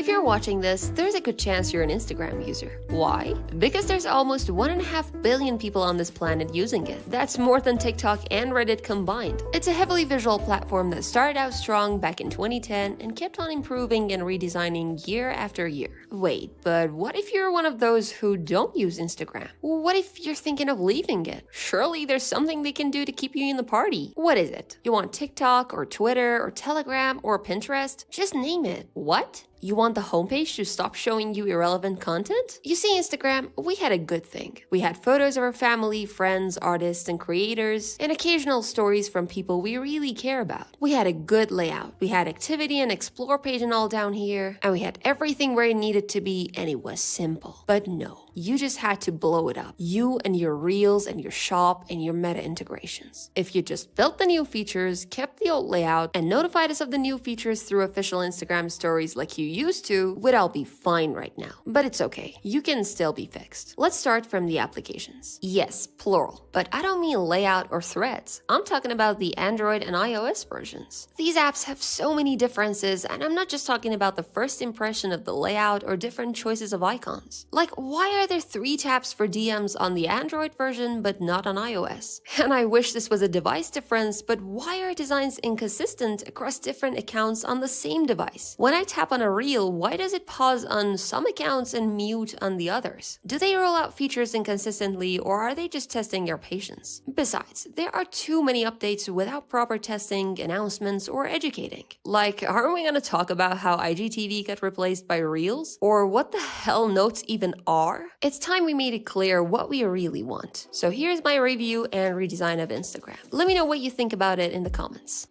If you're watching this, there's a good chance you're an Instagram user. Why? Because there's almost 1.5 billion people on this planet using it. That's more than TikTok and Reddit combined. It's a heavily visual platform that started out strong back in 2010 and kept on improving and redesigning year after year. Wait, but what if you're one of those who don't use Instagram? What if you're thinking of leaving it? Surely there's something they can do to keep you in the party. What is it? You want TikTok or Twitter or Telegram or Pinterest? Just name it. What? You want the homepage to stop showing you irrelevant content? You see, Instagram, we had a good thing. We had photos of our family, friends, artists, and creators, and occasional stories from people we really care about. We had a good layout. We had activity and explore page and all down here, and we had everything where it needed to be, and it was simple. But no, you just had to blow it up. You and your reels and your shop and your meta integrations. If you just built the new features, kept the old layout, and notified us of the new features through official Instagram stories like you used to, we'd all be fine right now. But it's okay. You can still be fixed. Let's start from the applications. Yes, plural. But I don't mean layout or threads. I'm talking about the Android and iOS versions. These apps have so many differences, and I'm not just talking about the first impression of the layout or different choices of icons. Like, why are there 3 tabs for DMs on the Android version but not on iOS? And I wish this was a device difference, but why are designs inconsistent across different accounts on the same device? When I tap on a reel, why does it pause on some accounts and mute on the others? Do they roll out features inconsistently, or are they just testing your patience? Besides, there are too many updates without proper testing, announcements, or educating. Like, aren't we gonna talk about how IGTV got replaced by Reels? Or what the hell notes even are? It's time we made it clear what we really want. So here's my review and redesign of Instagram. Let me know what you think about it in the comments.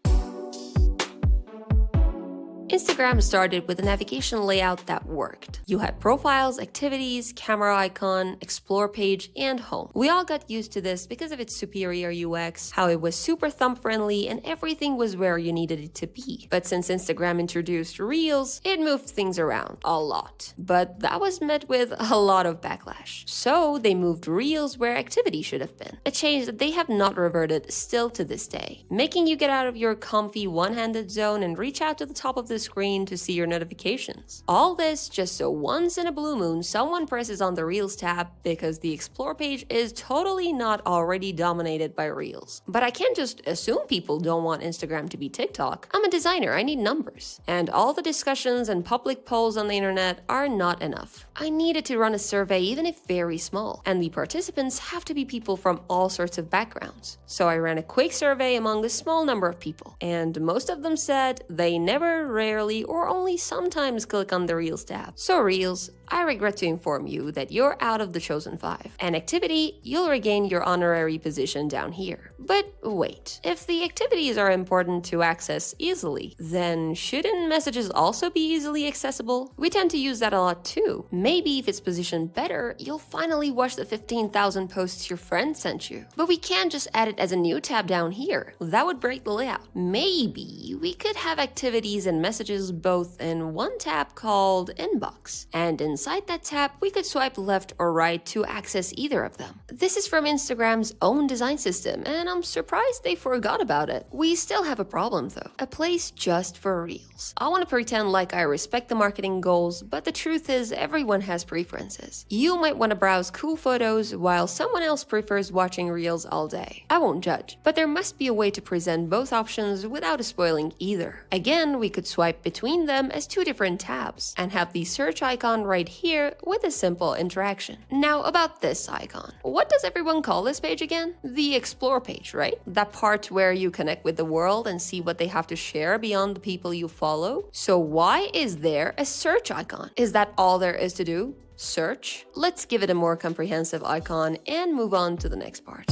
Instagram started with a navigation layout that worked. You had profiles, activities, camera icon, explore page, and home. We all got used to this because of its superior UX, how it was super thumb-friendly, and everything was where you needed it to be. But since Instagram introduced Reels, it moved things around a lot. But that was met with a lot of backlash. So they moved Reels where activity should have been. A change that they have not reverted still to this day, making you get out of your comfy one-handed zone and reach out to the top of the screen to see your notifications. All this just so once in a blue moon someone presses on the Reels tab because the explore page is totally not already dominated by Reels. But I can't just assume people don't want Instagram to be TikTok. I'm a designer, I need numbers. And all the discussions and public polls on the internet are not enough. I needed to run a survey even if very small, and the participants have to be people from all sorts of backgrounds. So I ran a quick survey among a small number of people, and most of them said they never, rarely, or only sometimes click on the Reels tab. So Reels, I regret to inform you that you're out of the chosen 5. And activity, you'll regain your honorary position down here. But wait, if the activities are important to access easily, then shouldn't messages also be easily accessible? We tend to use that a lot too. Maybe if it's positioned better, you'll finally watch the 15,000 posts your friend sent you. But we can't just add it as a new tab down here. That would break the layout. Maybe we could have activities and messages both in one tab called Inbox. And inside that tab, we could swipe left or right to access either of them. This is from Instagram's own design system, and I'm surprised they forgot about it. We still have a problem though. A place just for Reels. I want to pretend like I respect the marketing goals, but the truth is everyone has preferences. You might want to browse cool photos while someone else prefers watching Reels all day. I won't judge, but there must be a way to present both options without spoiling either. Again, we could swipe between them as 2 different tabs and have the search icon right here with a simple interaction. Now about this icon. What does everyone call this page again? The explore page, right? That part where you connect with the world and see what they have to share beyond the people you follow. So why is there a search icon? Is that all there is to do? Search? Let's give it a more comprehensive icon and move on to the next part.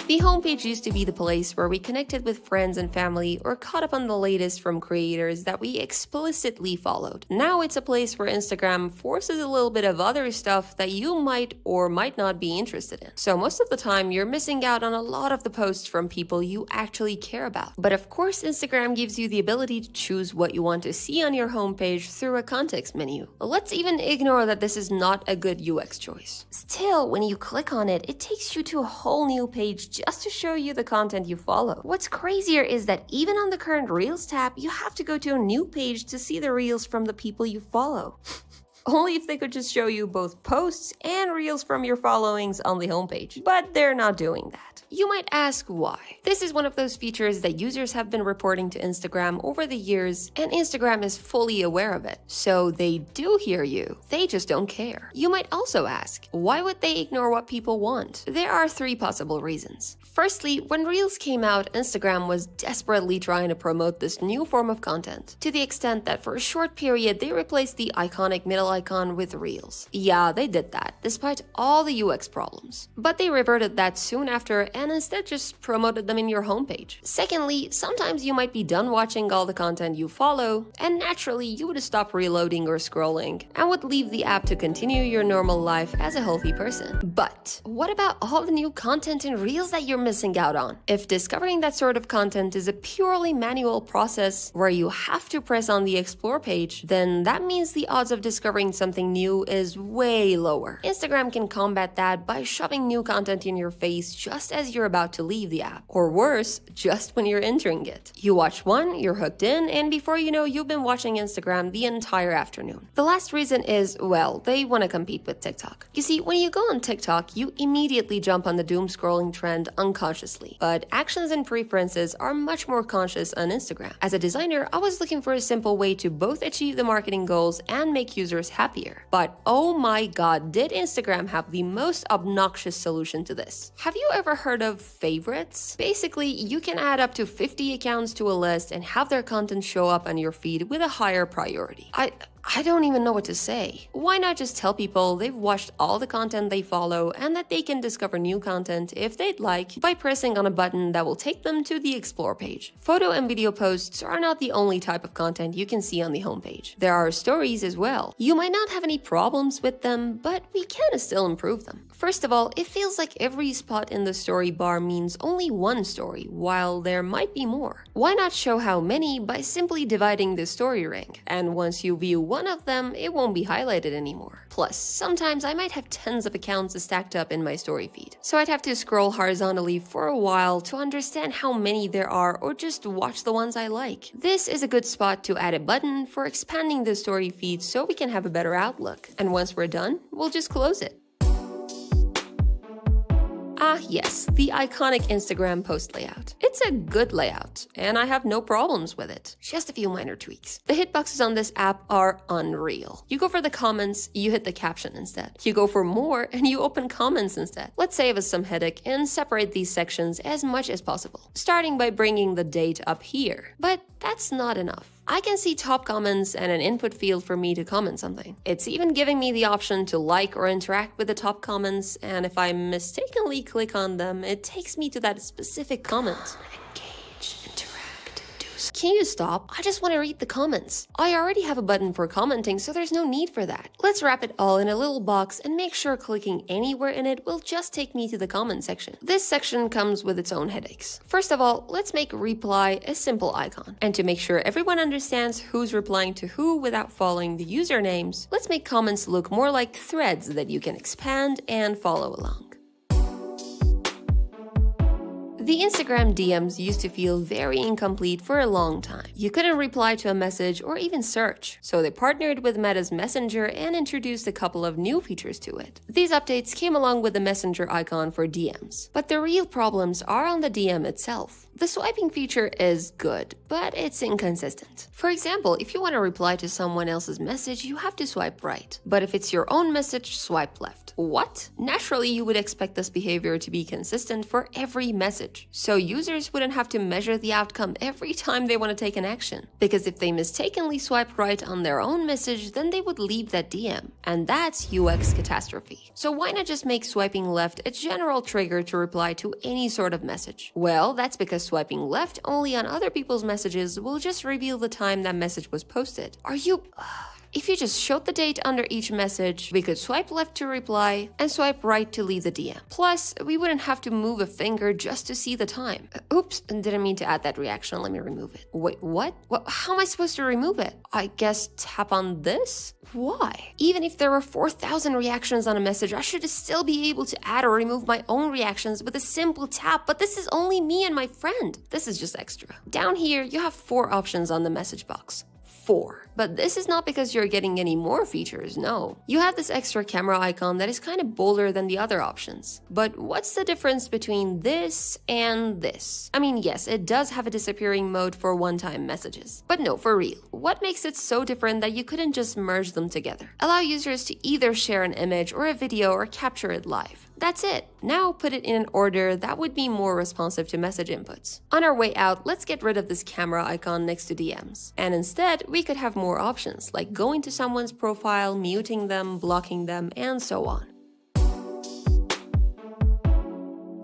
The homepage used to be the place where we connected with friends and family or caught up on the latest from creators that we explicitly followed. Now it's a place where Instagram forces a little bit of other stuff that you might or might not be interested in. So most of the time you're missing out on a lot of the posts from people you actually care about. But of course Instagram gives you the ability to choose what you want to see on your homepage through a context menu. Let's even ignore that this is not a good UX choice. Still, when you click on it, it takes you to a whole new page just to show you the content you follow. What's crazier is that even on the current Reels tab, you have to go to a new page to see the Reels from the people you follow. Only if they could just show you both posts and Reels from your followings on the homepage. But they're not doing that. You might ask why. This is one of those features that users have been reporting to Instagram over the years, and Instagram is fully aware of it. So they do hear you, they just don't care. You might also ask, why would they ignore what people want? There are 3 possible reasons. Firstly, when Reels came out, Instagram was desperately trying to promote this new form of content, to the extent that for a short period they replaced the iconic middle icon with Reels. Yeah, they did that, despite all the UX problems. But they reverted that soon after and instead just promoted them in your homepage. Secondly, sometimes you might be done watching all the content you follow, and naturally you would stop reloading or scrolling, and would leave the app to continue your normal life as a healthy person. But what about all the new content in Reels that you're missing out on? If discovering that sort of content is a purely manual process where you have to press on the explore page, then that means the odds of discovering something new is way lower. Instagram can combat that by shoving new content in your face just as you're about to leave the app, or worse, just when you're entering it. You watch one, you're hooked in, and before you know, you've been watching Instagram the entire afternoon. The last reason is, well, they want to compete with TikTok. You see, when you go on TikTok, you immediately jump on the doom scrolling trend unconsciously, but actions and preferences are much more conscious on Instagram. As a designer, I was looking for a simple way to both achieve the marketing goals and make users happier. But oh my god, did Instagram have the most obnoxious solution to this. Have you ever heard of favorites? Basically, you can add up to 50 accounts to a list and have their content show up on your feed with a higher priority. I don't even know what to say. Why not just tell people they've watched all the content they follow and that they can discover new content if they'd like by pressing on a button that will take them to the explore page. Photo and video posts are not the only type of content you can see on the homepage. There are stories as well. You might not have any problems with them, but we can still improve them. First of all, it feels like every spot in the story bar means only one story, while there might be more. Why not show how many by simply dividing the story ring? And once you view one of them, it won't be highlighted anymore. Plus, sometimes I might have tens of accounts stacked up in my story feed, so I'd have to scroll horizontally for a while to understand how many there are or just watch the ones I like. This is a good spot to add a button for expanding the story feed so we can have a better outlook. And once we're done, we'll just close it. Ah yes, the iconic Instagram post layout. It's a good layout, and I have no problems with it. Just a few minor tweaks. The hitboxes on this app are unreal. You go for the comments, you hit the caption instead. You go for more, and you open comments instead. Let's save us some headache and separate these sections as much as possible, starting by bringing the date up here. But that's not enough. I can see top comments and an input field for me to comment something. It's even giving me the option to like or interact with the top comments, and if I mistakenly click on them, it takes me to that specific comment. Engage, interact, do something. Can you stop? I just want to read the comments. I already have a button for commenting, so there's no need for that. Let's wrap it all in a little box and make sure clicking anywhere in it will just take me to the comment section. This section comes with its own headaches. First of all, let's make reply a simple icon. And to make sure everyone understands who's replying to who without following the usernames, let's make comments look more like threads that you can expand and follow along. The Instagram DMs used to feel very incomplete for a long time. You couldn't reply to a message or even search, so they partnered with Meta's Messenger and introduced a couple of new features to it. These updates came along with the Messenger icon for DMs, but the real problems are on the DM itself. The swiping feature is good, but it's inconsistent. For example, if you want to reply to someone else's message, you have to swipe right. But if it's your own message, swipe left. What? Naturally, you would expect this behavior to be consistent for every message, so users wouldn't have to measure the outcome every time they want to take an action. Because if they mistakenly swipe right on their own message, then they would leave that DM, and that's UX catastrophe. So why not just make swiping left a general trigger to reply to any sort of message? Well, that's because swiping left only on other people's messages will just reveal the time that message was posted. If you just showed the date under each message, we could swipe left to reply and swipe right to leave the DM. Plus, we wouldn't have to move a finger just to see the time. Oops, didn't mean to add that reaction. Let me remove it. Wait, what? How am I supposed to remove it? I guess tap on this? Why? Even if there were 4,000 reactions on a message, I should still be able to add or remove my own reactions with a simple tap, but this is only me and my friend. This is just extra. Down here, you have 4 options on the message box. 4. But this is not because you're getting any more features, no. You have this extra camera icon that is kind of bolder than the other options. But what's the difference between this and this? I mean, yes, it does have a disappearing mode for one-time messages. But no, for real. What makes it so different that you couldn't just merge them together? Allow users to either share an image or a video or capture it live. That's it. Now put it in an order that would be more responsive to message inputs. On our way out, let's get rid of this camera icon next to DMs. And instead, we could have more options, like going to someone's profile, muting them, blocking them, and so on.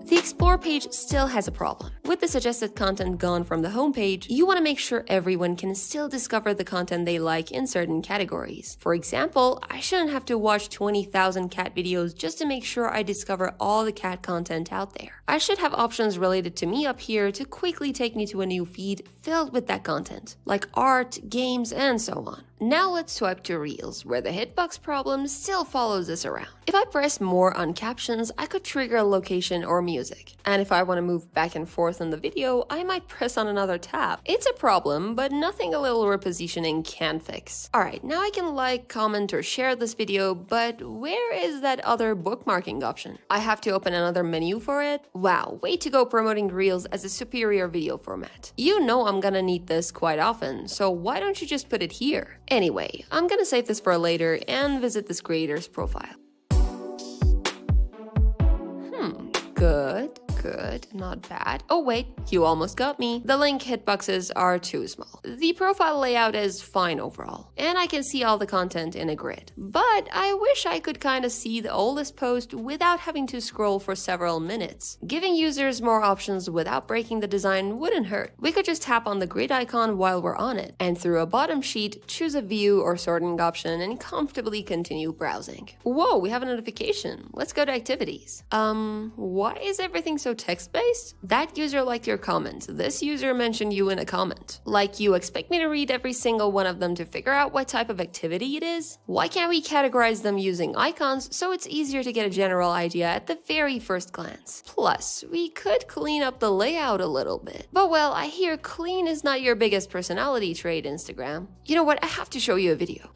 The Explore page still has a problem. With the suggested content gone from the homepage, you want to make sure everyone can still discover the content they like in certain categories. For example, I shouldn't have to watch 20,000 cat videos just to make sure I discover all the cat content out there. I should have options related to me up here to quickly take me to a new feed filled with that content, like art, games, and so on. Now let's swipe to Reels, where the hitbox problem still follows us around. If I press more on captions, I could trigger a location or music. And if I want to move back and forth in the video, I might press on another tab. It's a problem, but nothing a little repositioning can't fix. Alright, now I can like, comment, or share this video, but where is that other bookmarking option? I have to open another menu for it? Wow, way to go promoting Reels as a superior video format. You know I'm gonna need this quite often, so why don't you just put it here? Anyway, I'm gonna save this for later and visit this creator's profile. Good, not bad. Oh wait, you almost got me. The link hitboxes are too small. The profile layout is fine overall, and I can see all the content in a grid. But I wish I could kind of see the oldest post without having to scroll for several minutes. Giving users more options without breaking the design wouldn't hurt. We could just tap on the grid icon while we're on it, and through a bottom sheet, choose a view or sorting option and comfortably continue browsing. Whoa, we have a notification. Let's go to activities. Why is everything so text-based? That user liked your comment. This user mentioned you in a comment. Like, you expect me to read every single one of them to figure out what type of activity it is? Why can't we categorize them using icons so it's easier to get a general idea at the very first glance? Plus, we could clean up the layout a little bit. But well, I hear clean is not your biggest personality trait, Instagram. You know what? I have to show you a video.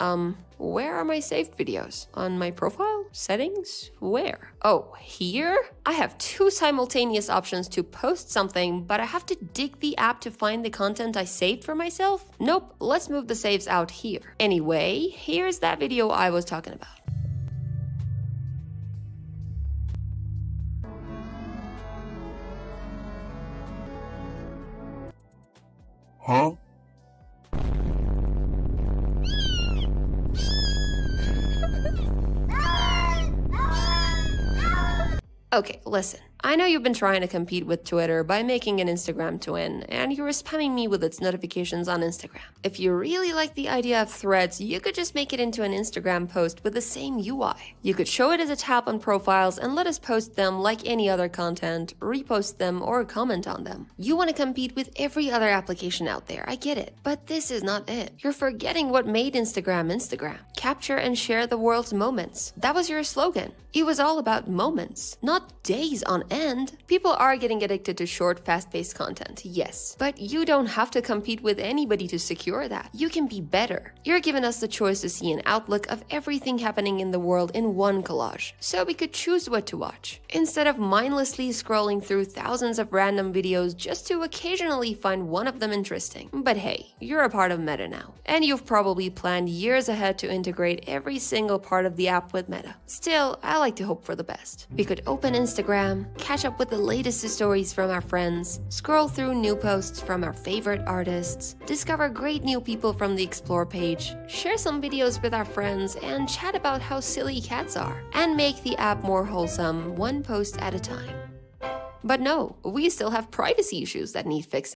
Where are my saved videos? On my profile? Settings? Where? Oh, here? I have 2 simultaneous options to post something, but I have to dig the app to find the content I saved for myself? Nope, let's move the saves out here. Anyway, here's that video I was talking about. Huh? Okay, listen. I know you've been trying to compete with Twitter by making an Instagram twin, and you were spamming me with its notifications on Instagram. If you really like the idea of threads, you could just make it into an Instagram post with the same UI. You could show it as a tab on profiles and let us post them like any other content, repost them, or comment on them. You want to compete with every other application out there, I get it. But this is not it. You're forgetting what made Instagram Instagram. Capture and share the world's moments. That was your slogan. It was all about moments, not days on end. People are getting addicted to short, fast-paced content, yes. But you don't have to compete with anybody to secure that. You can be better. You're giving us the choice to see an outlook of everything happening in the world in one collage, so we could choose what to watch, instead of mindlessly scrolling through thousands of random videos just to occasionally find one of them interesting. But hey, you're a part of Meta now, and you've probably planned years ahead to integrate every single part of the app with Meta. Still, I like to hope for the best. We could open Instagram, catch up with the latest stories from our friends, scroll through new posts from our favorite artists, discover great new people from the Explore page, share some videos with our friends, and chat about how silly cats are, and make the app more wholesome one post at a time. But no, we still have privacy issues that need fixing.